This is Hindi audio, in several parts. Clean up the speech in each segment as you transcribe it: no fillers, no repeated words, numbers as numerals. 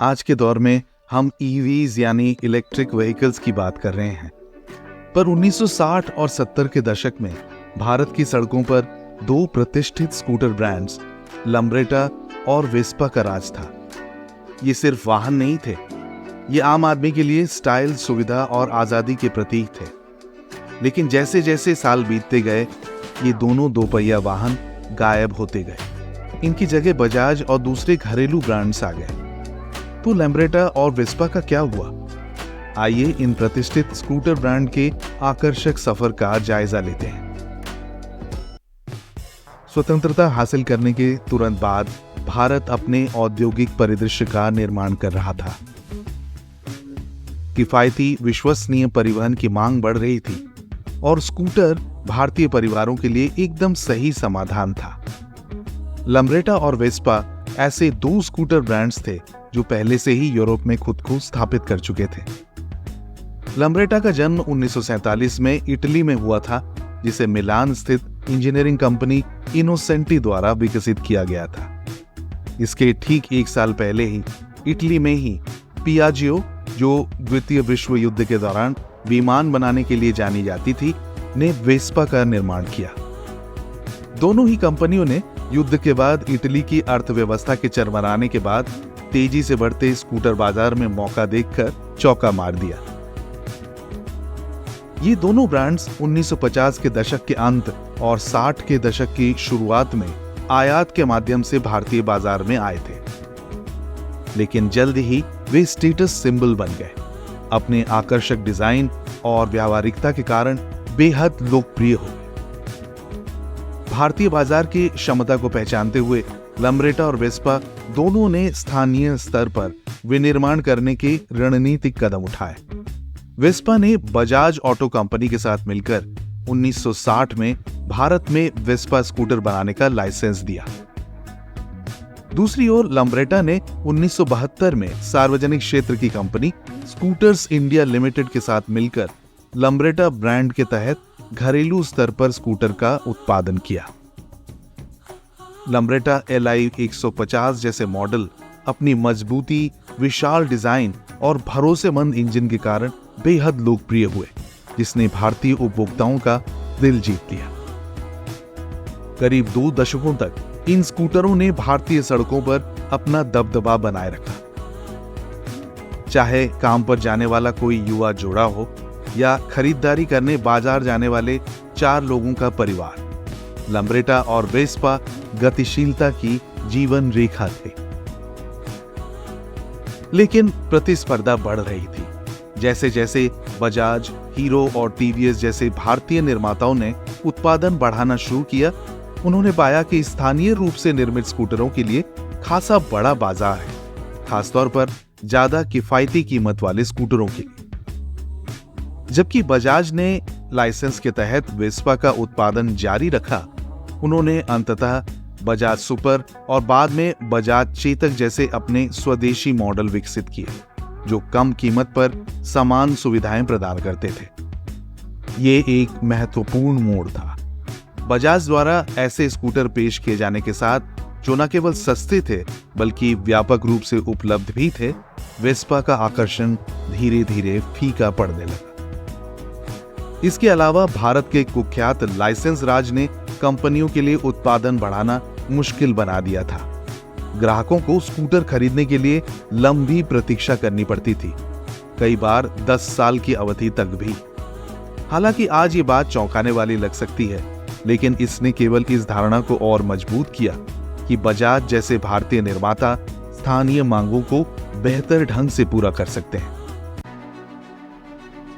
आज के दौर में हम ईवीज यानी इलेक्ट्रिक व्हीकल्स की बात कर रहे हैं, पर 1960 और 70 के दशक में भारत की सड़कों पर दो प्रतिष्ठित स्कूटर ब्रांड्स लम्ब्रेटा और वेस्पा का राज था। ये सिर्फ वाहन नहीं थे, ये आम आदमी के लिए स्टाइल, सुविधा और आजादी के प्रतीक थे। लेकिन जैसे जैसे साल बीतते गए, ये दोनों दोपहिया वाहन गायब होते गए। इनकी जगह बजाज और दूसरे घरेलू ब्रांड्स आ गए। तो लम्ब्रेटा और वेस्पा का क्या हुआ? आइए इन प्रतिष्ठित स्कूटर ब्रांड के आकर्षक सफर का जायजा लेते हैं। स्वतंत्रता हासिल करने के तुरंत बाद भारत अपने औद्योगिक परिदृश्य का निर्माण कर रहा था। किफायती, विश्वसनीय परिवहन की मांग बढ़ रही थी और स्कूटर भारतीय परिवारों के लिए एकदम सही समाधान था। लम्ब्रेटा और वेस्पा ऐसे दो स्कूटर ब्रांड्स थे जो पहले से ही यूरोप में खुद को स्थापित कर चुके थे। लम्ब्रेटा का जन्म 1947 में इटली में हुआ था, जिसे मिलान स्थित इंजीनियरिंग कंपनी इनोसेंटी द्वारा विकसित किया गया था। इसके ठीक एक साल पहले ही इटली में ही पियाजियो, जो द्वितीय विश्व युद्ध के दौरान विमान बनाने के लिए जानी जाती थी, ने वेस्पा का निर्माण किया। दोनों ही कंपनियों ने युद्ध के बाद इटली की अर्थव्यवस्था के चरमराने के बाद तेजी से बढ़ते स्कूटर बाजार में मौका देखकर चौका मार दिया। ये दोनों ब्रांड्स 1950 के दशक के अंत और 60 के दशक की शुरुआत में आयात के माध्यम से भारतीय बाजार में आए थे। लेकिन जल्द ही वे स्टेटस सिंबल बन गए। अपने आकर्षक डिजाइन और व्यावहारिकता के कारण बेहद लोकप्रिय हो गए। भारतीय बाजार की क्षमता को पहचानते हुए लम्ब्रेटा और वेस्पा दोनों ने स्थानीय स्तर पर विनिर्माण करने के रणनीतिक कदम उठाए। वेस्पा ने बजाज ऑटो कंपनी के साथ मिलकर 1960 में भारत में वेस्पा स्कूटर बनाने का लाइसेंस दिया। दूसरी ओर लम्ब्रेटा ने 1972 में सार्वजनिक क्षेत्र की कंपनी स्कूटर्स इंडिया लिमिटेड के साथ मिलकर लम्ब्रेटा ब्रांड के तहत घरेलू स्तर पर स्कूटर का उत्पादन किया। लम्ब्रेटा LI 150 जैसे मॉडल अपनी मजबूती, विशाल डिजाइन और भरोसेमंद इंजन के कारण बेहद लोकप्रिय हुए, जिसने भारतीय उपभोक्ताओं का दिल जीत लिया। करीब 2 दशकों तक इन स्कूटरों ने भारतीय सड़कों पर अपना दबदबा बनाए रखा। चाहे काम पर जाने वाला कोई युवा जोड़ा हो या खरीदारी करने बाजार जाने वाले 4 लोगों का परिवार, लम्ब्रेटा और वेस्पा गतिशीलता की जीवन रेखा थे। लेकिन प्रतिस्पर्धा बढ़ रही थी। जैसे जैसे बजाज, हीरो और टीवीएस जैसे भारतीय निर्माताओं ने उत्पादन बढ़ाना शुरू किया, उन्होंने पाया कि स्थानीय रूप से निर्मित स्कूटरों के लिए खासा बड़ा बाजार है, खासतौर पर ज्यादा किफायती कीमत वाले स्कूटरों के लिए। जबकि बजाज ने लाइसेंस के तहत वेस्पा का उत्पादन जारी रखा, उन्होंने अंततः बजाज सुपर और बाद में बजाज चेतक जैसे अपने स्वदेशी मॉडल विकसित किए, जो कम कीमत पर समान सुविधाएं प्रदान करते थे। ये एक महत्वपूर्ण मोड़ था। बजाज द्वारा ऐसे स्कूटर पेश किए जाने के साथ, जो न केवल सस्ते थे बल्कि व्यापक रूप से उपलब्ध भी थे, वेस्पा का आकर्षण धीरे धीरे फीका पड़ने लगा। इसके अलावा भारत के कुख्यात लाइसेंस राज ने कंपनियों के लिए उत्पादन बढ़ाना मुश्किल बना दिया था। ग्राहकों को स्कूटर खरीदने के लिए लंबी प्रतीक्षा करनी पड़ती थी, कई बार 10 साल की अवधि तक भी। हालांकि आज ये बात चौंकाने वाली लग सकती है, लेकिन इसने केवल इस धारणा को और मजबूत किया कि बजाज जैसे भारतीय निर्माता स्थानीय मांगों को बेहतर ढंग से पूरा कर सकते हैं।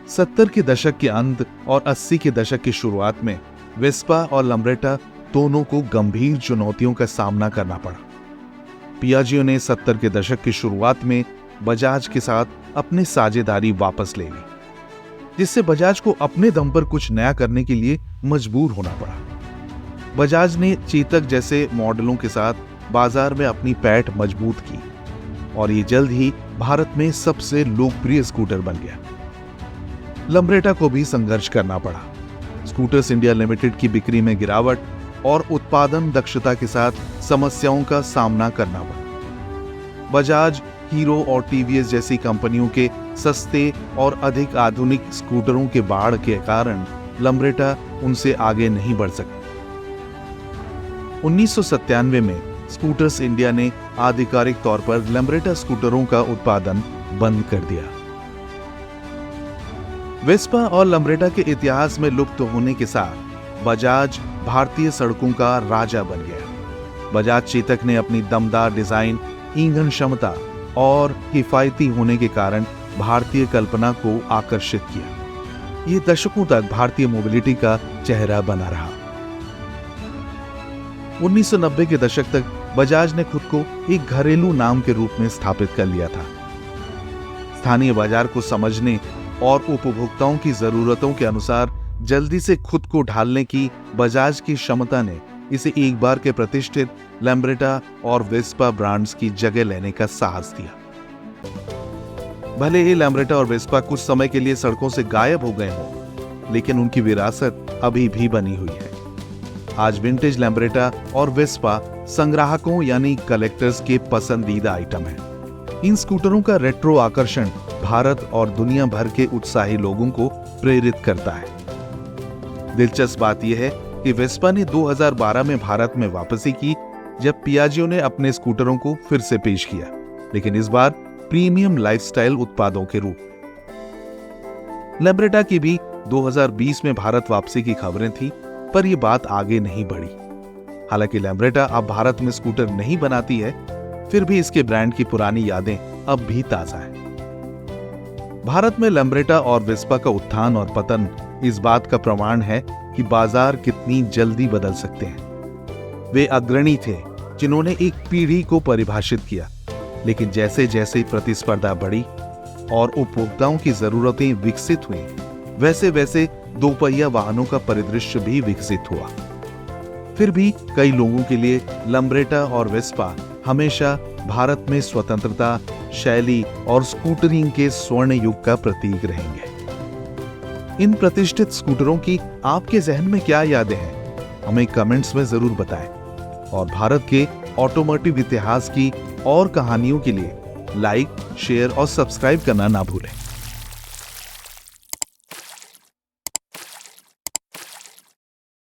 70 के दशक के अंत और 80 के दशक की शुरुआत में वेस्पा और लम्ब्रेटा दोनों को गंभीर चुनौतियों का सामना करना पड़ा। पियाजियो ने 70 के दशक की शुरुआत में बजाज के साथ अपनी साझेदारी वापस ले ली, जिससे बजाज को अपने दम पर कुछ नया करने के लिए मजबूर होना पड़ा। बजाज ने चेतक जैसे मॉडलों के साथ बाजार में अपनी पैठ मजबूत की और ये जल्द ही भारत में सबसे लोकप्रिय स्कूटर बन गया। लम्ब्रेटा को भी संघर्ष करना पड़ा। स्कूटर्स इंडिया लिमिटेड की बिक्री में गिरावट और उत्पादन दक्षता के साथ समस्याओं का सामना करना पड़ा। बजाज हीरो और टीवीएस जैसी कंपनियों के सस्ते और अधिक आधुनिक स्कूटरों के बाढ़ के कारण लम्ब्रेटा उनसे आगे नहीं बढ़ सकी। 1997 में स्कूटर्स इंडिया ने आधिकारिक तौर पर लम्ब्रेटा स्कूटरों का उत्पादन बंद कर दिया। वेस्पा और लम्ब्रेटा के इतिहास में लुप्त होने के साथ बजाज भारतीय सड़कों का राजा बन गया। बजाज चेतक ने अपनी दमदार डिजाइन, ईंधन क्षमता और किफायती होने के कारण भारतीय कल्पना को आकर्षित किया। ये दशकों तक भारतीय मोबिलिटी का चेहरा बना रहा। 1990 के दशक तक बजाज ने खुद को एक घरेलू नाम के रूप में स्थापित कर लिया था। स्थानीय बाजार को समझने और उपभोक्ताओं की जरूरतों के अनुसार जल्दी से खुद को ढालने की बजाज की क्षमता ने इसे एक बार के प्रतिष्ठित लम्ब्रेटा और वेस्पा ब्रांड्स की जगह लेने का साहस दिया। भले ही लम्ब्रेटा और वेस्पा कुछ समय के लिए सड़कों से गायब हो गए हों, लेकिन उनकी विरासत अभी भी बनी हुई है। आज विंटेज लम्ब्रेटा और वेस्पा संग्राहकों यानी कलेक्टर्स के पसंदीदा आइटम है। इन स्कूटरों का रेट्रो आकर्षण भारत और दुनिया भर के उत्साही लोगों को प्रेरित करता है। दिलचस्प बात यह है कि वेस्पा ने 2012 में भारत में वापसी की, जब पियाजियो ने अपने स्कूटरों को फिर से पेश किया, लेकिन इस बार प्रीमियम लाइफस्टाइल उत्पादों के रूप। लम्ब्रेटा की भी 2020 में भारत वापसी की खबरें थी, पर यह बात आगे नहीं बढ़ी। हालांकि लम्ब्रेटा अब भारत में स्कूटर नहीं बनाती है, फिर भी इसके ब्रांड की पुरानी यादें अब भी ताजा है। भारत में लम्ब्रेटा और वेस्पा का उत्थान और पतन इस बात का प्रमाण है कि बाजार कितनी जल्दी बदल सकते हैं। वे अग्रणी थे जिन्होंने एक पीढ़ी को परिभाषित किया, लेकिन जैसे जैसे प्रतिस्पर्धा बढ़ी और उपभोक्ताओं की जरूरतें विकसित हुई, वैसे वैसे दोपहिया वाहनों का परिदृश्य भी विकसित हुआ। फिर भी कई लोगों के लिए लम्ब्रेटा और वेस्पा हमेशा भारत में स्वतंत्रता, शैली और स्कूटरिंग के स्वर्ण युग का प्रतीक रहेंगे। इन प्रतिष्ठित स्कूटरों की आपके जहन में क्या यादें हैं? हमें कमेंट्स में जरूर बताएं। और भारत के ऑटोमोटिव इतिहास की और कहानियों के लिए लाइक, शेयर और सब्सक्राइब करना ना भूलें।